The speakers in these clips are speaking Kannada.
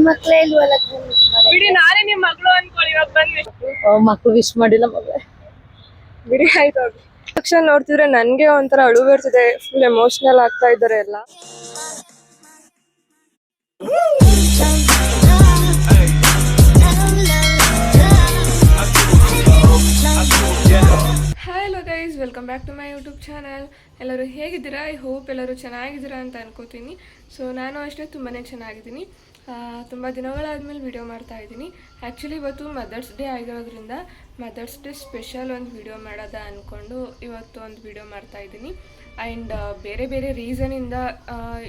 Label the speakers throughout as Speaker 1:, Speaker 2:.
Speaker 1: ಮಕ್ಳೇ ಇಲ್ವಲ್ಲ
Speaker 2: ಬಿಡಿ, ನಾನೇ ನಿಮ್ ಮಗಳು ಅನ್ಕೊಳ್ಳಿ. ಇವಾಗ ಬಂದ್ವಿ,
Speaker 1: ಮಕ್ಳು ವಿಶ್ ಮಾಡಿಲ್ಲ ಮಗಳೇ.
Speaker 2: ಬಿಡಿ ಆಯ್ತು. ತಕ್ಷಣ ನೋಡ್ತಿದ್ರೆ ನನ್ಗೆ ಒಂಥರ ಅಳು ಬರ್ತಿದೆ, ಫುಲ್ ಎಮೋಷನಲ್ ಆಗ್ತಾ ಇದಾರೆ ಎಲ್ಲ. Hello guys, welcome back to my YouTube channel. ಎಲ್ಲರೂ ಹೇಗಿದ್ದೀರಾ? ಐ ಹೋಪ್ ಎಲ್ಲರೂ ಚೆನ್ನಾಗಿದ್ದೀರಾ ಅಂತ ಅನ್ಕೋತೀನಿ. ಸೊ ನಾನು ಅಷ್ಟೇ ತುಂಬಾ ಚೆನ್ನಾಗಿದ್ದೀನಿ. ತುಂಬ ದಿನಗಳಾದಮೇಲೆ ವಿಡಿಯೋ ಮಾಡ್ತಾ ಇದ್ದೀನಿ. ಆ್ಯಕ್ಚುಲಿ ಇವತ್ತು ಮದರ್ಸ್ ಡೇ ಆಗಿರೋದ್ರಿಂದ ಮದರ್ಸ್ ಡೇ ಸ್ಪೆಷಲ್ ಒಂದು ವಿಡಿಯೋ ಮಾಡೋದ ಅಂದ್ಕೊಂಡು ಇವತ್ತು ಒಂದು ವಿಡಿಯೋ ಮಾಡ್ತಾ ಇದ್ದೀನಿ. ಆ್ಯಂಡ್ ಬೇರೆ ಬೇರೆ ರೀಸನಿಂದ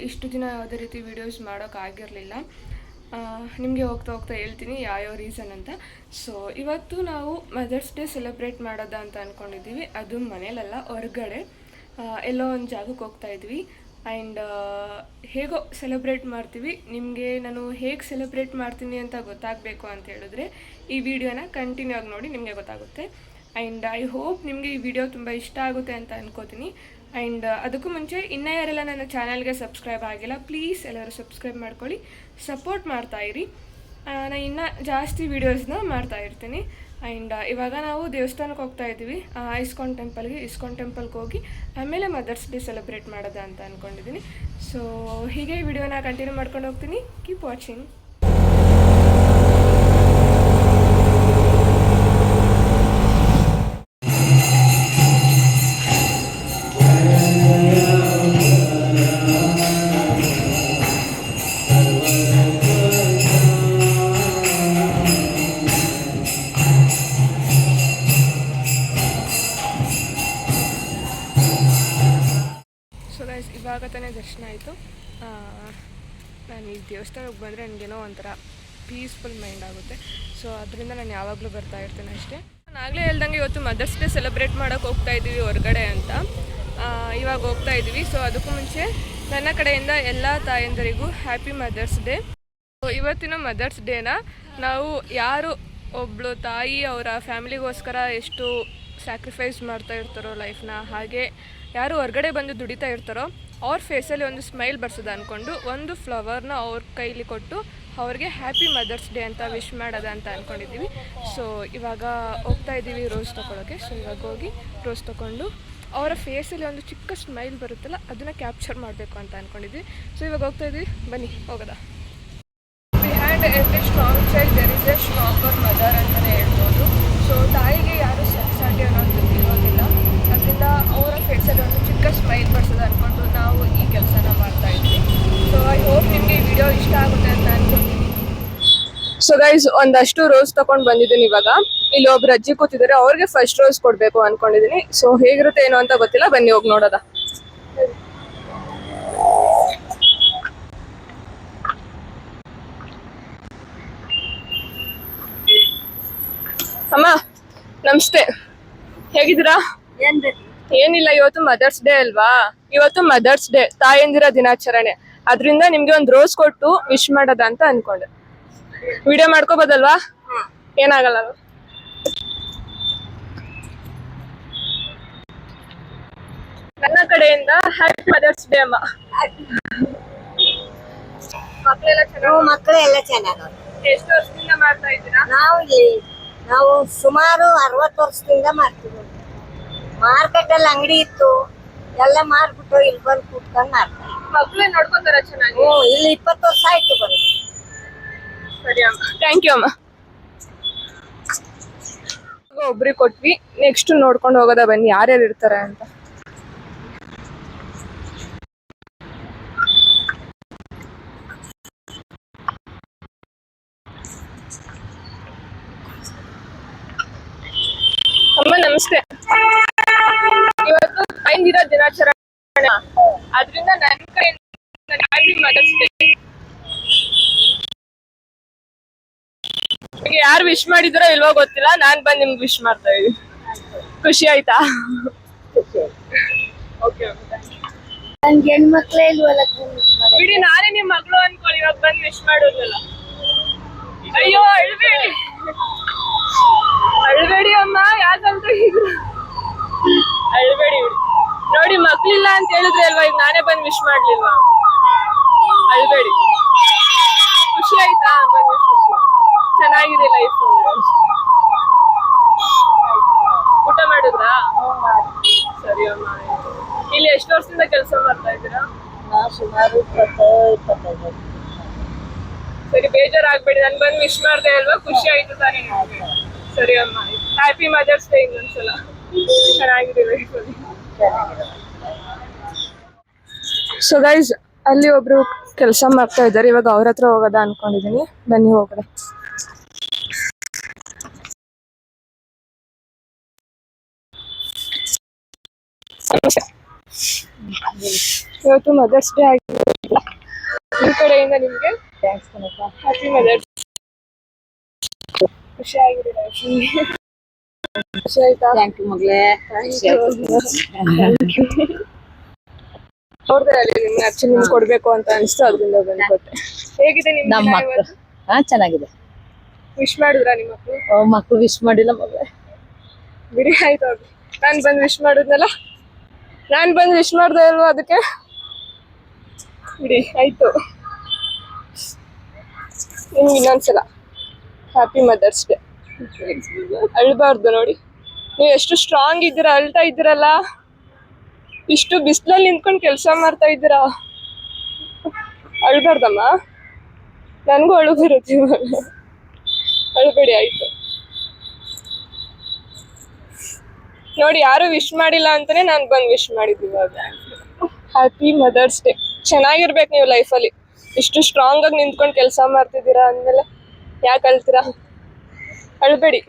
Speaker 2: ಇಷ್ಟು ದಿನ ಯಾವುದೇ ರೀತಿ ವೀಡಿಯೋಸ್ ಮಾಡೋಕ್ಕಾಗಿರಲಿಲ್ಲ. ನಿಮಗೆ ಹೋಗ್ತಾ ಹೋಗ್ತಾ ಹೇಳ್ತೀನಿ ಯಾವ್ಯಾವ ರೀಸನ್ ಅಂತ. ಸೊ ಇವತ್ತು ನಾವು ಮದರ್ಸ್ ಡೇ ಸೆಲೆಬ್ರೇಟ್ ಮಾಡೋದ ಅಂತ ಅಂದ್ಕೊಂಡಿದ್ದೀವಿ. ಅದು ಮನೇಲಲ್ಲ, ಹೊರಗಡೆ ಎಲ್ಲೋ ಒಂದು ಜಾಗಕ್ಕೆ ಹೋಗ್ತಾ ಇದ್ವಿ. ಆ್ಯಂಡ್ ಹೇಗೋ ಸೆಲೆಬ್ರೇಟ್ ಮಾಡ್ತೀವಿ. ನಿಮಗೆ ನಾನು ಹೇಗೆ ಸೆಲೆಬ್ರೇಟ್ ಮಾಡ್ತೀನಿ ಅಂತ ಗೊತ್ತಾಗಬೇಕು ಅಂತ ಹೇಳಿದ್ರೆ ಈ ವಿಡಿಯೋನ ಕಂಟಿನ್ಯೂ ಆಗಿ ನೋಡಿ, ನಿಮಗೆ ಗೊತ್ತಾಗುತ್ತೆ. ಆ್ಯಂಡ್ ಐ ಹೋಪ್ ನಿಮಗೆ ಈ ವಿಡಿಯೋ ತುಂಬ ಇಷ್ಟ ಆಗುತ್ತೆ ಅಂತ ಅನ್ಕೋತೀನಿ. ಆ್ಯಂಡ್ ಅದಕ್ಕೂ ಮುಂಚೆ ಇನ್ನೂ ಯಾರೆಲ್ಲ ನನ್ನ ಚಾನಲ್ಗೆ ಸಬ್ಸ್ಕ್ರೈಬ್ ಆಗಿಲ್ಲ, ಪ್ಲೀಸ್ ಎಲ್ಲರೂ ಸಬ್ಸ್ಕ್ರೈಬ್ ಮಾಡ್ಕೊಳ್ಳಿ, ಸಪೋರ್ಟ್ ಮಾಡ್ತಾಯಿರಿ. ನಾನು ಇನ್ನೂ ಜಾಸ್ತಿ ವೀಡಿಯೋಸ್ನ ಮಾಡ್ತಾ ಇರ್ತೀನಿ. ಆ್ಯಂಡ್ ಇವಾಗ ನಾವು ದೇವಸ್ಥಾನಕ್ಕೆ ಹೋಗ್ತಾ ಇದ್ದೀವಿ, ಇಸ್ಕಾನ್ ಟೆಂಪಲ್ಗೆ ಹೋಗಿ ಆಮೇಲೆ ಮದರ್ಸ್ ಡೇ ಸೆಲೆಬ್ರೇಟ್ ಮಾಡೋದ ಅಂತ ಅಂದ್ಕೊಂಡಿದ್ದೀನಿ. ಸೊ ಹೀಗೆ ಈ ವಿಡಿಯೋನ ಕಂಟಿನ್ಯೂ ಮಾಡ್ಕೊಂಡು ಹೋಗ್ತೀನಿ. Keep watching. ಇವಾಗ ತಾನೇ ದರ್ಶನ ಆಯಿತು. ನಾನು ಈ ದೇವಸ್ಥಾನಕ್ಕೆ ಬಂದರೆ ನನಗೇನೋ ಒಂಥರ ಪೀಸ್ಫುಲ್ ಮೈಂಡ್ ಆಗುತ್ತೆ. ಸೊ ಅದರಿಂದ ನಾನು ಯಾವಾಗಲೂ ಬರ್ತಾ ಇರ್ತೇನೆ ಅಷ್ಟೇ. ನಾನು ಆಗಲೇ ಹೇಳ್ದಂಗೆ ಇವತ್ತು ಮದರ್ಸ್ ಡೇ ಸೆಲೆಬ್ರೇಟ್ ಮಾಡೋಕ್ಕೆ ಹೋಗ್ತಾ ಇದ್ದೀವಿ ಹೊರಗಡೆ ಅಂತ. ಇವಾಗ ಹೋಗ್ತಾ ಇದ್ದೀವಿ. ಸೊ ಅದಕ್ಕೂ ಮುಂಚೆ ನನ್ನ ಕಡೆಯಿಂದ ಎಲ್ಲ ತಾಯಂದರಿಗೂ ಹ್ಯಾಪಿ ಮದರ್ಸ್ ಡೇ. ಸೊ ಇವತ್ತಿನ ಮದರ್ಸ್ ಡೇನ ನಾವು ಯಾರು ಒಬ್ಬಳು ತಾಯಿ ಅವರ ಫ್ಯಾಮಿಲಿಗೋಸ್ಕರ ಎಷ್ಟು ಸ್ಯಾಕ್ರಿಫೈಸ್ ಮಾಡ್ತಾ ಇರ್ತಾರೋ ಲೈಫ್ನ, ಹಾಗೆ ಯಾರು ಹೊರಗಡೆ ಬಂದು ದುಡಿತಾ ಇರ್ತಾರೋ ಅವ್ರ ಫೇಸಲ್ಲಿ ಒಂದು ಸ್ಮೈಲ್ ಬರ್ಸೋದು ಅಂದ್ಕೊಂಡು ಒಂದು ಫ್ಲವರ್ನ ಅವ್ರ ಕೈಲಿ ಕೊಟ್ಟು ಅವ್ರಿಗೆ ಹ್ಯಾಪಿ ಮದರ್ಸ್ ಡೇ ಅಂತ ವಿಶ್ ಮಾಡೋದ ಅಂತ ಅಂದ್ಕೊಂಡಿದ್ದೀವಿ. ಸೊ ಇವಾಗ ಹೋಗ್ತಾ ಇದ್ದೀವಿ ರೋಸ್ ತೊಗೊಳಕ್ಕೆ. ಸೊ ಇವಾಗ ಹೋಗಿ ರೋಸ್ ತೊಗೊಂಡು ಅವರ ಫೇಸಲ್ಲಿ ಒಂದು ಚಿಕ್ಕ ಸ್ಮೈಲ್ ಬರುತ್ತಲ್ಲ, ಅದನ್ನು ಕ್ಯಾಪ್ಚರ್ ಮಾಡಬೇಕು ಅಂತ ಅಂದ್ಕೊಂಡಿದ್ವಿ. ಸೊ ಇವಾಗ ಹೋಗ್ತಾ ಇದ್ದೀವಿ, ಬನ್ನಿ ಹೋಗೋದ. Behind every strong child there is a stronger mother ಅಂತಲೇ ಹೇಳ್ಬೋದು. ಸೊ ತಾಯಿಗೆ ಯಾರು ಸೆನ್ಸಾಟಿ ಅನ್ನೋದು ಇರೋದಿಲ್ಲ. ಅದರಿಂದ ಅವರ ಫೇಸಲ್ಲಿ ಒಂದು ಚಿಕ್ಕ ಸ್ಮೈಲ್ ಬರ್ಸೋದು ಅಂದ್ಕೊಂಡು ನಾವು ಈ ಕೆಲಸನ ಮಾಡ್ತಾ ಇದ್ವಿ. ಸೊ ಐ ಹೋಪ್ ನಿಮಗೆ ಈ ವಿಡಿಯೋ ಇಷ್ಟ ಆಗುತ್ತೆ ಅಂತ ಅನ್ಕೊತೀನಿ. ಸೊ ಗೈಸ್, ಒಂದಷ್ಟು ರೋಸ್ ತಗೊಂಡು ಬಂದಿದ್ದೀನಿ. ಇವಾಗ ಇಲ್ಲಿ ಒಬ್ರು ಅಜ್ಜಿ ಕೂತಿದ್ದಾರೆ, ಅವ್ರಿಗೆ ಫಸ್ಟ್ ರೋಸ್ ಕೊಡಬೇಕು ಅಂದ್ಕೊಂಡಿದ್ದೀನಿ. ಸೊ ಹೇಗಿರುತ್ತೆ ಏನೋ ಅಂತ ಗೊತ್ತಿಲ್ಲ, ಬನ್ನಿ ಹೋಗಿ ನೋಡೋದ. ಅಮ್ಮ ನಮಸ್ತೆ, ಹೇಗಿದ್ದೀರಾ? ಏನಿಲ್ಲ, ಇವತ್ತು ಮದರ್ಸ್ ಡೇ ಅಲ್ವಾ? ಇವತ್ತು ಮದರ್ಸ್ ಡೇ, ತಾಯಂದಿರ ದಿನಾಚರಣೆ. ಅದರಿಂದ ನಿಮ್ಗೆ ಒಂದು ರೋಸ್ ಕೊಟ್ಟು ವಿಶ್ ಮಾಡೋದ ಅಂತ ಅನ್ಕೊಂಡೆ. ವಿಡಿಯೋ ಮಾಡ್ಕೋಬೋದಲ್ವಾ? ಏನಾಗಲ್ಲ. ನನ್ನ ಕಡೆಯಿಂದ ಹ್ಯಾಪಿ ಮದರ್ಸ್ ಡೇ ಅಮ್ಮ.
Speaker 1: ಮಕ್ಕಳೆಲ್ಲ ಚೆನ್ನಾಗಿ.
Speaker 2: ಎಷ್ಟು ವರ್ಷದಿಂದ ಮಾಡ್ತಾ ಇದ್ದೀರಾ?
Speaker 1: ನಾವು ಸುಮಾರು 60 ವರ್ಷದಿಂದ ಮಾಡ್ತೀವಿ. ಮಾರ್ಕೆಟ್ ಅಲ್ಲಿ ಅಂಗಡಿ ಇತ್ತು, ಎಲ್ಲ ಮಾರ್ಬಿಟ್ಟು ಇಲ್ಲಿ ಬಂದು ಕೂತ್ಕೊಂಡು ಮಾಡ್ತಾರೆ.
Speaker 2: ಮಕ್ಕಳೇ ನೋಡ್ಕೊಂತಾರ ಚೆನ್ನಾಗಿ?
Speaker 1: ಇಲ್ಲಿ 20 ವರ್ಷ ಆಯ್ತು ಬಂದು.
Speaker 2: ಸರಿ ಅಮ್ಮ, ಥ್ಯಾಂಕ್ ಯು ಅಮ್ಮ. ಒಬ್ರಿಗೆ ಕೊಟ್ವಿ, ನೆಕ್ಸ್ಟ್ ನೋಡ್ಕೊಂಡು ಹೋಗೋದ, ಬನ್ನಿ ಯಾರ್ಯಾರು ಇರ್ತಾರೆ ಅಂತ. ಅಮ್ಮ ನಮಸ್ತೆ. ಇವತ್ತು ತಾಯಂದಿರ ದಿನಾಚರಣೆ, ಆದ್ರಿಂದ ನನ್ನ ಕಡೆಯಿಂದ ಹ್ಯಾಪಿ ಮದರ್ಸ್ ಡೇ. ನಿಮಗೆ ಯಾರು ವಿಶ್ ಮಾಡಿದ್ರೋ ಇಲ್ವೋ ಗೊತ್ತಿಲ್ಲ, ನಾನ್ ಬಂದು ನಿಮ್ಗೆ ವಿಶ್ ಮಾಡ್ತಾ ಇದ್ದೀನಿ. ಖುಷಿ ಆಯ್ತಾ? ಓಕೆ,
Speaker 1: ನನ್ಗೆ ಹೆಣ್ಮಕ್ಳೇ ಇಲ್ವಲ್ಲ.
Speaker 2: ಬಿಡಿ, ನಾನೇ ನಿಮ್ ಮಗಳು ಅನ್ಕೊಳ್ಳಿ. ಇವಾಗ ಬಂದು ವಿಶ್ ಮಾಡೋದಲ್ಲ. ಅಯ್ಯೋ ಅಳ್ಬೇಡಿ, ಅಳ್ಬೇಡಿ ಅಮ್ಮ, ಯಾಕಂತ ಅಳ್ಬೇಡಿ. ನೋಡಿ, ಮಕ್ಳಿಲ್ಲ ಅಂತ ಹೇಳಿದ್ರೆ ಅಲ್ವಾ ಈಗ ನಾನೇ ಬಂದು ವಿಶ್ ಮಾಡ್ಲಿಲ್ವಾ? ಅಳ್ಬೇಡಿ, ಖುಷಿ ಆಯ್ತಾ? ಚೆನ್ನಾಗಿದೆ ಲೈಫ್. ಊಟ ಮಾಡಿದ್ರಾ? ಸರಿ ಅಮ್ಮ. ಇಲ್ಲಿ ಎಷ್ಟು ವರ್ಷದಿಂದ ಕೆಲಸ ಮಾಡ್ತಾ ಇದ್ದೀರಾ?
Speaker 1: ನಾವು ಸುಮಾರು 25
Speaker 2: ಸರಿ, ಬೇಜಾರಾಗ್ಬೇಡಿ, ನನ್ ಬಂದು ವಿಶ್ ಮಾಡ್ದೆ ಅಲ್ವಾ, ಖುಷಿ ಆಯ್ತು ತಾನೇ ನಿಮ್ಗೆ? ಸರಿ ಅಮ್ಮ, ಹ್ಯಾಪಿ ಮದರ್ಸ್ ಡೇ ಇನ್ನೊಂದ್ಸಲ. ಚೆನ್ನಾಗಿದೆ ಲೈಫಲ್ಲಿ. ಸೊ ಗೈಸ್, ಅಲ್ಲಿ ಒಬ್ರು ಕೆಲಸ ಮಾಡ್ತಾ ಇದ್ದಾರೆ. ಇವಾಗ ಅವ್ರ ಹತ್ರ ಹೋಗೋದ ಅನ್ಕೊಂಡಿದೀನಿ. ಬನ್ನಿ ಹೋಗೋಣ. ಇವತ್ತು ಮದರ್ಸ್ ಡೇ ಆಗಿರೋದ್ರಿಂದ ಈ ಕಡೆಯಿಂದ ನಿಮ್ಗೆ
Speaker 1: ಥ್ಯಾಂಕ್ಸ್ ಕಣಪ್ಪ.
Speaker 2: Happy mothers. ಖುಷಿ ಆಗಿದೆ. ಖುಷಿ ಆಯ್ತಾ?
Speaker 1: ಥ್ಯಾಂಕ್ ಯು ಮಗಳೇ.
Speaker 2: ಅವ್ರದ್ದೇ ಅಲ್ಲಿ ನಿಮ್ಗೆ ಆಕ್ಚುಲಿ ನಿಮ್ಗೆ ಕೊಡ್ಬೇಕು ಅಂತ ಅನಿಸ್ತು, ಅದರಿಂದ ಬಂದ್ಕೊಟ್ಟೆ. ಹೇಗಿದೆ ನಿಮ್
Speaker 1: ನಮ್ಮ ಮಕ್ಕಳು ಚೆನ್ನಾಗಿದೆ.
Speaker 2: ವಿಶ್ ಮಾಡಿದ್ರಾ ನಿಮ್ಮ ಮಕ್ಕಳು?
Speaker 1: ಮಕ್ಕಳು ವಿಶ್ ಮಾಡಿಲ್ಲ ಮಗಳೇ.
Speaker 2: ಬಿಡಿ, ಆಯ್ತು ಅವ್ರು. ನಾನು ಬಂದು ವಿಶ್ ಮಾಡಿದ್ನಲ್ಲ, ನಾನು ಬಂದು ವಿಶ್ ಮಾಡ್ದೆ ಅಲ್ವಾ, ಅದಕ್ಕೆ ಬಿಡಿ ಆಯ್ತು. ನಿಮ್ಗೆ ಇನ್ನೊಂದ್ಸಲ ಹ್ಯಾಪಿ ಮದರ್ಸ್ ಡೇ. ಅಳ್ಬಾರ್ದು ನೋಡಿ, ನೀವು ಎಷ್ಟು ಸ್ಟ್ರಾಂಗ್ ಇದ್ದೀರಾ, ಅಳ್ತಾ ಇದ್ದೀರಲ್ಲ. ಇಷ್ಟು ಬಿಸಿಲಲ್ಲಿ ನಿಂತ್ಕೊಂಡು ಕೆಲಸ ಮಾಡ್ತಾ ಇದ್ದೀರಾ, ಅಳ್ಬಾರ್ದಮ್ಮ. ನನಗೂ ಅಳು ಬರುತ್ತೆ ಇವಾಗ. ಅಳ್ಬೇಡಿ ಆಯ್ತು. ನೋಡಿ, ಯಾರು ವಿಶ್ ಮಾಡಿಲ್ಲ ಅಂತಾನೆ ನಾನು ಬಂದು ವಿಶ್ ಮಾಡಿದ್ವಿ ಇವಾಗ. Happy Mother's Day. ಚೆನ್ನಾಗಿರ್ಬೇಕು ನೀವು ಲೈಫಲ್ಲಿ. ಇಷ್ಟು ಸ್ಟ್ರಾಂಗ್ ಆಗಿ ನಿಂತ್ಕೊಂಡು ಕೆಲಸ ಮಾಡ್ತಿದ್ದೀರಾ ಅಂದಮೇಲೆ ಯಾಕೆ ಅಳ್ತೀರಾ? ಅಳ್ಬೇಡಿ.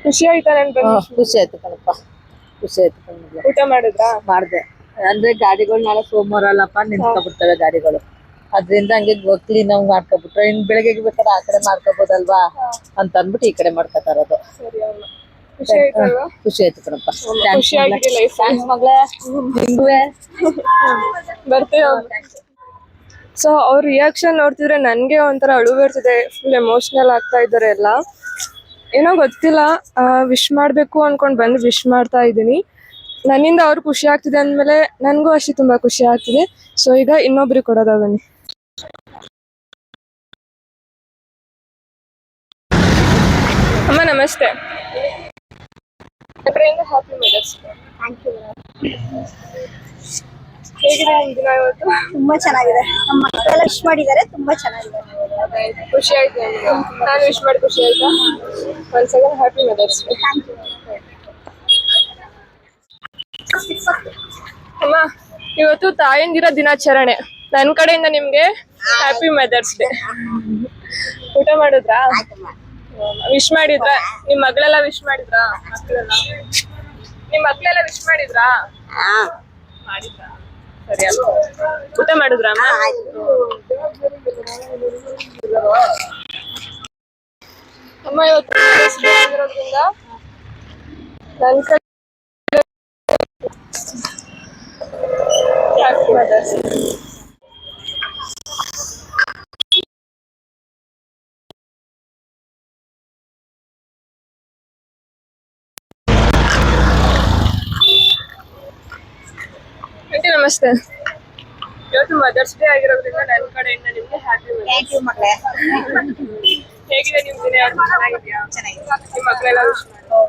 Speaker 2: ಖುಷಿ ಆಯ್ತಾ? ನಾನು ಬಂದು
Speaker 1: ಖುಷಿ ಆಯ್ತು ಕಣಪ್ಪ, ಖುಷಿ ಆಯ್ತು ಕಣ್ಮಗ್ಳು.
Speaker 2: ಊಟ ಮಾಡಿದ್ರಾ?
Speaker 1: ಮಾಡ್ದೆ. ಅಂದ್ರೆ ಗಾಡಿಗಳು ನಾಳೆ ಸೋಮವಾರ ಅಲ್ಲಪ್ಪ, ನಿಂತ್ಕೊಬಿಡ್ತವೆ ಗಾಡಿಗಳು. ಅದ್ರಿಂದ ಹಂಗೆ ಕ್ಲೀನ್ ಆಗಿ ಮಾಡ್ಕೊಬಿಟ್ರೆ ಇನ್ ಬೆಳಗ್ಗೆ ಬೇಕಾದ್ರೆ ಆ ಕಡೆ ಮಾಡ್ಕೋಬೋದಲ್ವಾ ಅಂತ ಅಂದ್ಬಿಟ್ಟು ಈ ಕಡೆ ಮಾಡ್ಕೊತಾ ಇರೋದು.
Speaker 2: ಸರಿ ಅಮ್ಮ, ಖುಷಿ ಆಯ್ತಲ್ವಾ?
Speaker 1: ಖುಷಿ ಆಯ್ತು ಕಣಪ್ಪ.
Speaker 2: ಖುಷಿ ಆಗಿದೆ ಲೈಫ್.
Speaker 1: ಥ್ಯಾಂಕ್ಸ್ ಮಗಳೇ. ನಿಂಗುವೆ
Speaker 2: ಬರ್ತೇವೆ. ಸೊ ಅವ್ರ ರಿಯಾಕ್ಷನ್ ನೋಡ್ತಿದ್ರೆ ನನಗೆ ಒಂಥರ ಅಳು ಬರ್ತಿದೆ. ಫುಲ್ ಎಮೋಷ್ನಲ್ ಆಗ್ತಾ ಇದ್ದಾರೆ ಎಲ್ಲ. ಏನೋ ಗೊತ್ತಿಲ್ಲ, ವಿಶ್ ಮಾಡಬೇಕು ಅನ್ಕೊಂಡು ಬಂದು ವಿಶ್ ಮಾಡ್ತಾ ಇದ್ದೀನಿ. ನನ್ನಿಂದ ಅವ್ರು ಖುಷಿ ಆಗ್ತಿದೆ ಅಂದಮೇಲೆ ನನಗೂ ಅಷ್ಟೇ ತುಂಬ ಖುಷಿ ಆಗ್ತಿದೆ. ಸೊ ಈಗ ಇನ್ನೊಬ್ರಿಗೆ ಕೊಡೋದ. ಬನ್ನಿ. ಅಮ್ಮ ನಮಸ್ತೆ. ಕಡೆಯಿಂದ happy Mother's Day.
Speaker 1: Thank you.
Speaker 2: ಹೇಗಿದೆ ನಿಮ್ಮ ದಿನ ಇವತ್ತು?
Speaker 1: ತುಂಬಾ ಚೆನ್ನಾಗಿದೆ. ನಮ್ಮ ಮಕ್ಕಳೆಲ್ಲ ವಿಶ್ ಮಾಡಿದ್ದಾರೆ, ತುಂಬಾ ಚೆನ್ನಾಗಿದೆ.
Speaker 2: ಖುಷಿ ಆಯ್ತು ನನಗೆ. ನಾನು ವಿಶ್ ಮಾಡಿ ಖುಷಿ ಆಯ್ತಾ? ಒಂದು second. Happy Mother's Day.
Speaker 1: Thank you.
Speaker 2: ಅಮ್ಮ, ಇವತ್ತು ತಾಯಂದಿರ ದಿನಾಚರಣೆ. ನನ್ನ ಕಡೆಯಿಂದ ನಿಮ್ಗೆ ಹ್ಯಾಪಿ ಮದರ್ಸ್ ಡೇ. ಊಟ ಮಾಡಿದ್ರಾ? ವಿಶ್ ಮಾಡಿದ್ರಾ? ನಿಮ್ ಮಗಳೆಲ್ಲ ವಿಶ್ ಮಾಡಿದ್ರಾ? ನಿಮ್ ಮಕ್ಳೆಲ್ಲ ವಿಶ್ ಮಾಡಿದ್ರಾ? ಮಾಡಿದ್ರಾ? ಸರಿ ಅಮ್ಮ. ಊಟ ಮಾಡಿದ್ರಾ ಅಮ್ಮ? ಅಮ್ಮ, ಇವತ್ತು ಮದರ್ಸ್ ಡೇ ಆಗಿರೋದ್ರಿಂದ ನನ್ನ ಕಡೆ ಹ್ಯಾಪಿ ಮದರ್ಸ್ ಡೇ. ಆಂಟಿ ನಮಸ್ತೆ. ಇವತ್ತು ಮದರ್ಸ್ ಡೇ ಆಗಿರೋದ್ರಿಂದ ನನ್ನ ಕಡೆಯಿಂದ ನಿಮ್ಗೆ ಹ್ಯಾಪಿ
Speaker 1: ಥ್ಯಾಂಕ್ ಯು ಮಗಳೇ.
Speaker 2: ಹೇಗಿದೆ ನಿಮ್ ದಿನ? ಚೆನ್ನಾಗಿದ್ಯಾ?
Speaker 1: ಚೆನ್ನಾಗಿದೆ.
Speaker 2: ನಿಮ್ಮ ಮಕ್ಕಳೆಲ್ಲ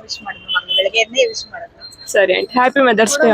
Speaker 1: ವಿಶ್ ಮಾಡಿದ್ರು ಮಗಳು ಬೆಳಗ್ಗೆ ವಿಶ್ ಮಾಡಿದ್ರು.
Speaker 2: ಸರಿ ಆಂಟಿ, ಹ್ಯಾಪಿ ಮದರ್ಸ್ ಡೇ.